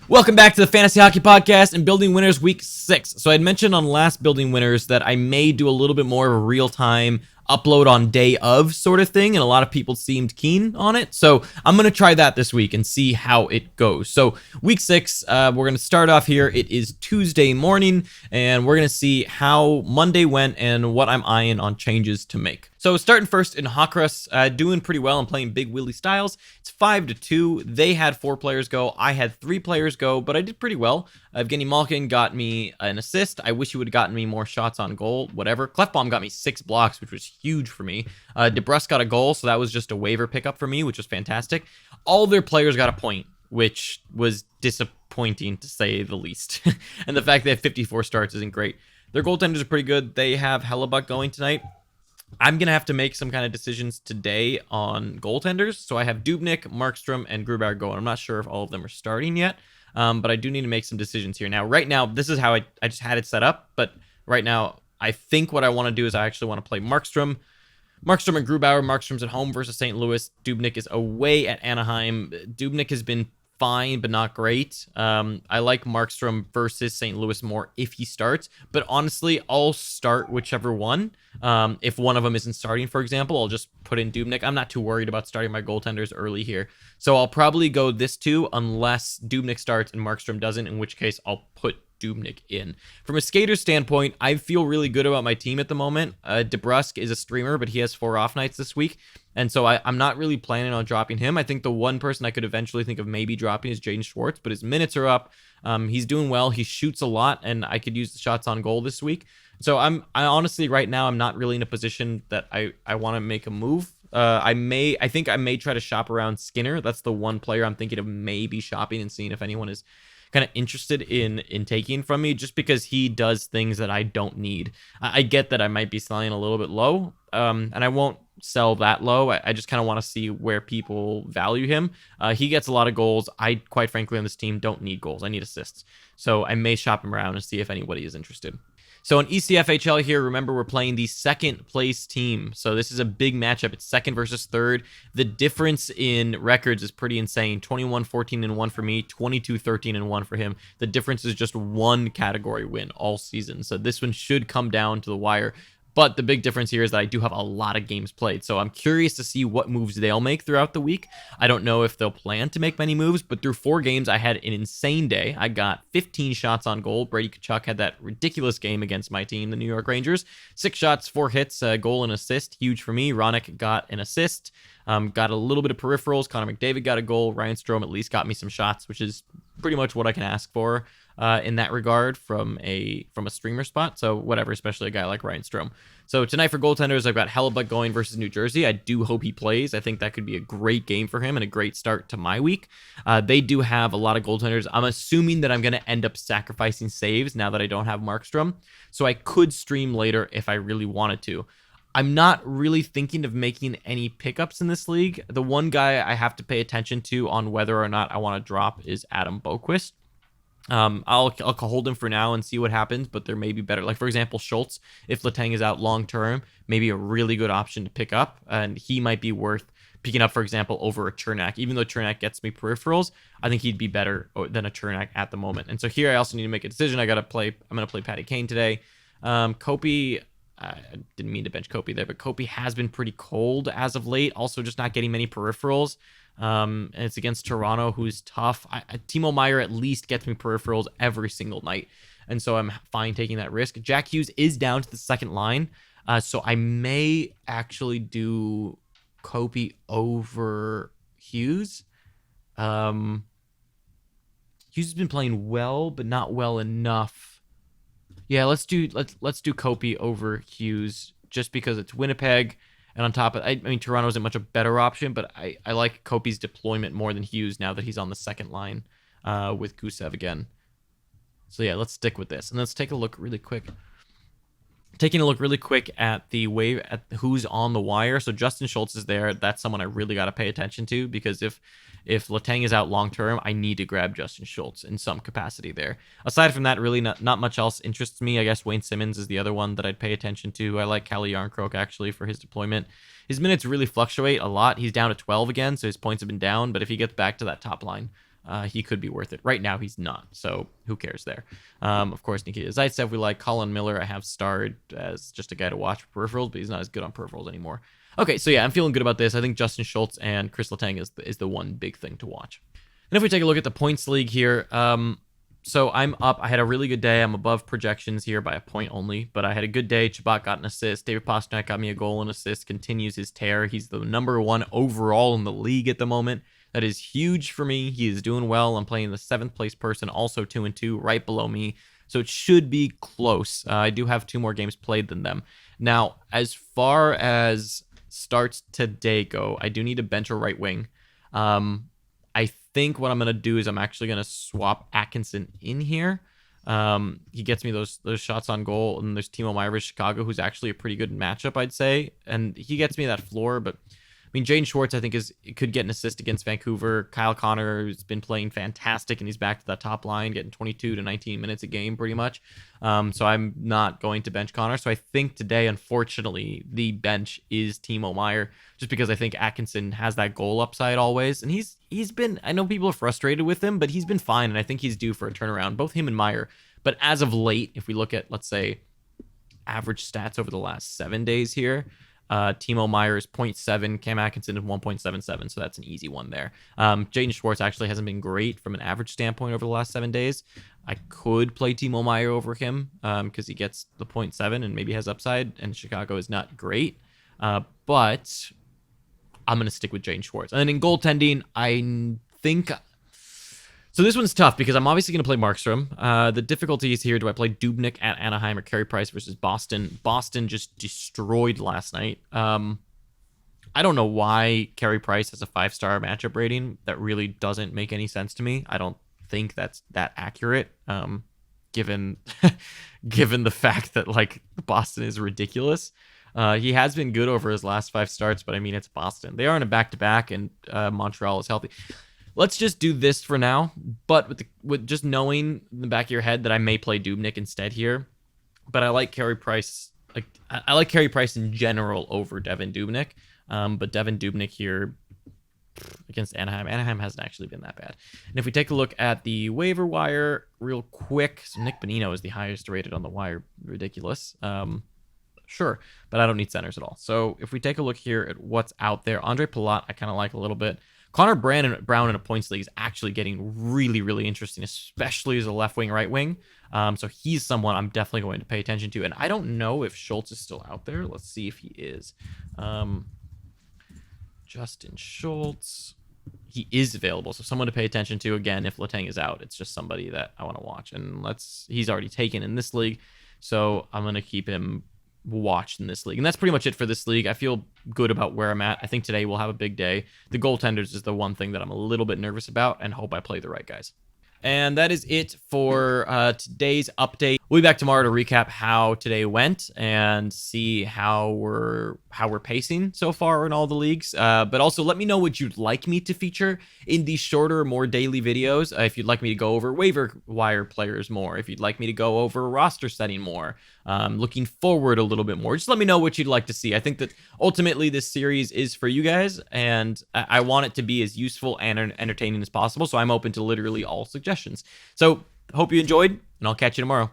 Welcome back to the Fantasy Hockey Podcast and Building Winners Week 6. So I had mentioned on last Building Winners that I may do a little bit more of a real-time upload on day of sort of thing, and a lot of people seemed keen on it. So I'm going to try that this week and see how it goes. So Week 6, we're going to start off here. It is Tuesday morning, and we're going to see how Monday went and what I'm eyeing on changes to make. So starting first in Hockrus, doing pretty well. I'm playing Big Willie Styles. It's 5-2. They had 4 players go. I had 3 players go, but I did pretty well. Evgeny Malkin got me an assist. I wish he would have gotten me more shots on goal, whatever. Clefbaum got me 6 blocks, which was huge for me. DeBrusque got a goal, so that was just a waiver pickup for me, which was fantastic. All their players got a point, which was disappointing to say the least. And the fact they have 54 starts isn't great. Their goaltenders are pretty good. They have Hellebuck going tonight. I'm going to have to make some kind of decisions today on goaltenders. So I have Dubnyk, Markstrom, and Grubauer going. I'm not sure if all of them are starting yet, but I do need to make some decisions here. Now, right now, this is how I just had it set up. But right now, I think what I want to do is I actually want to play Markstrom. Markstrom and Grubauer. Markstrom's at home versus St. Louis. Dubnyk is away at Anaheim. Dubnyk has been fine, but not great. I like Markstrom versus St. Louis more if he starts, but honestly, I'll start whichever one. If one of them isn't starting, for example, I'll just put in Dubnyk. I'm not too worried about starting my goaltenders early here. So I'll probably go this two unless Dubnyk starts and Markstrom doesn't, in which case I'll put Dubnyk in. From a skater standpoint, I feel really good about my team at the moment. DeBrusque is a streamer, but he has 4 off nights this week, and so I'm not really planning on dropping him. I think the one person I could eventually think of maybe dropping is Jaden Schwartz, but his minutes are up. He's doing well. He shoots a lot, and I could use the shots on goal this week. So I honestly, right now, I'm not really in a position that I want to make a move. I think I may try to shop around Skinner. That's the one player I'm thinking of maybe shopping and seeing if anyone is kind of interested in taking from me, just because he does things that I don't need. I get that I might be selling a little bit low, and I won't sell that low. I just kind of want to see where people value him. He gets a lot of goals. I, quite frankly, on this team don't need goals. I need assists. So I may shop him around and see if anybody is interested. So in ECFHL here, remember, we're playing the second place team. So this is a big matchup. It's second versus third. The difference in records is pretty insane. 21-14-1 for me, 22-13-1 for him. The difference is just one category win all season. So this one should come down to the wire. But the big difference here is that I do have a lot of games played. So I'm curious to see what moves they'll make throughout the week. I don't know if they'll plan to make many moves, but through 4 games, I had an insane day. I got 15 shots on goal. Brady Tkachuk had that ridiculous game against my team, the New York Rangers. 6 shots, 4 hits, a goal and assist. Huge for me. Ronick got an assist. Got a little bit of peripherals. Connor McDavid got a goal. Ryan Strome at least got me some shots, which is pretty much what I can ask for in that regard from a streamer spot. So whatever, especially a guy like Ryan Strome. So tonight for goaltenders, I've got Hellebuck going versus New Jersey. I do hope he plays. I think that could be a great game for him and a great start to my week. They do have a lot of goaltenders. I'm assuming that I'm going to end up sacrificing saves now that I don't have Markstrom. So I could stream later if I really wanted to. I'm not really thinking of making any pickups in this league. The one guy I have to pay attention to on whether or not I want to drop is Adam Boquist. I'll hold him for now and see what happens, but there may be better. Like, for example, Schultz, if Letang is out long term, maybe a really good option to pick up, and he might be worth picking up, for example, over a Chernak. Even though Chernak gets me peripherals, I think he'd be better than a Chernak at the moment. And so here I also need to make a decision. I'm going to play Patty Kane today. Kopi, I didn't mean to bench Kopi there, but Kopi has been pretty cold as of late. Also, just not getting many peripherals. And it's against Toronto, who's tough. Timo Meier at least gets me peripherals every single night, and so I'm fine taking that risk. Jack Hughes is down to the second line, so I may actually do Kopi over Hughes. Hughes has been playing well, but not well enough. Yeah, let's do Kopi over Hughes just because it's Winnipeg. And on top of I mean, Toronto isn't much a better option, but I like Kopi's deployment more than Hughes now that he's on the second line with Gusev again. So yeah, let's stick with this. And let's take a look really quick. Taking a look really quick at the wave at who's on the wire. So Justin Schultz is there. That's someone I really got to pay attention to, because if Letang is out long term, I need to grab Justin Schultz in some capacity there. Aside from that, really not much else interests me. I guess Wayne Simmons is the other one that I'd pay attention to. I like Kalle Yarncroke actually for his deployment. His minutes really fluctuate a lot. He's down to 12 again, so his points have been down. But if he gets back to that top line, he could be worth it. Right now, he's not, so who cares there? Of course, Nikita Zaitsev, we like. Colin Miller, I have starred as just a guy to watch for peripherals, but he's not as good on peripherals anymore. Okay, so yeah, I'm feeling good about this. I think Justin Schultz and Chris Letang is the one big thing to watch. And if we take a look at the points league here, so I'm up. I had a really good day. I'm above projections here by a point only, but I had a good day. Chabot got an assist. David Pasternak got me a goal and assist, continues his tear. He's the #1 overall in the league at the moment. That is huge for me. He is doing well. I'm playing the 7th place person, also 2-2, right below me. So it should be close. I do have 2 more games played than them. Now, as far as starts today go, I do need to bench a right wing. I think what I'm going to do is I'm actually going to swap Atkinson in here. He gets me those shots on goal, and there's Timo Meier, Chicago, who's actually a pretty good matchup, I'd say, and he gets me that floor. But I mean, Jaden Schwartz, I think, could get an assist against Vancouver. Kyle Connor has been playing fantastic, and he's back to that top line, getting 22 to 19 minutes a game pretty much. So I'm not going to bench Connor. So I think today, unfortunately, the bench is Timo Meier, just because I think Atkinson has that goal upside always. And he's been, I know people are frustrated with him, but he's been fine, and I think he's due for a turnaround, both him and Meier. But as of late, if we look at, let's say, average stats over the last 7 days here, Timo Meier is 0.7, Cam Atkinson is 1.77, so that's an easy one there. Jaden Schwartz actually hasn't been great from an average standpoint over the last 7 days. I could play Timo Meier over him because he gets the 0.7 and maybe has upside, and Chicago is not great. But I'm going to stick with Jaden Schwartz. And then in goaltending, I think... So this one's tough because I'm obviously going to play Markstrom. The difficulty is here, do I play Dubnyk at Anaheim or Carey Price versus Boston? Boston just destroyed last night. I don't know why Carey Price has a 5-star matchup rating. That really doesn't make any sense to me. I don't think that's that accurate, given the fact that, like, Boston is ridiculous. He has been good over his last 5 starts, but I mean, it's Boston. They are in a back-to-back, and Montreal is healthy. Let's just do this for now, but with just knowing in the back of your head that I may play Dubnyk instead here. But I like Carey Price. I like Carey Price in general over Devan Dubnyk. But Devan Dubnyk here against Anaheim hasn't actually been that bad. And if we take a look at the waiver wire real quick, so Nick Bonino is the highest rated on the wire. Ridiculous. Sure, but I don't need centers at all. So if we take a look here at what's out there, Andre Palat I kind of like a little bit. Connor Brown in a points league is actually getting really, really interesting, especially as a left wing, right wing. So he's someone I'm definitely going to pay attention to. And I don't know if Schultz is still out there. Let's see if he is. Justin Schultz. He is available. So someone to pay attention to. Again, if Letang is out, it's just somebody that I want to watch. And he's already taken in this league. So I'm going to keep him watched in this league. And that's pretty much it for this league. I feel good about where I'm at. I think today we'll have a big day. The goaltenders is the one thing that I'm a little bit nervous about, and hope I play the right guys. And that is it for today's update. We'll be back tomorrow to recap how today went and see how we're pacing so far in all the leagues. But also let me know what you'd like me to feature in these shorter, more daily videos. If you'd like me to go over waiver wire players more, if you'd like me to go over roster setting more, looking forward a little bit more, just let me know what you'd like to see. I think that ultimately this series is for you guys, and I want it to be as useful and entertaining as possible. So I'm open to literally all suggestions. So hope you enjoyed, and I'll catch you tomorrow.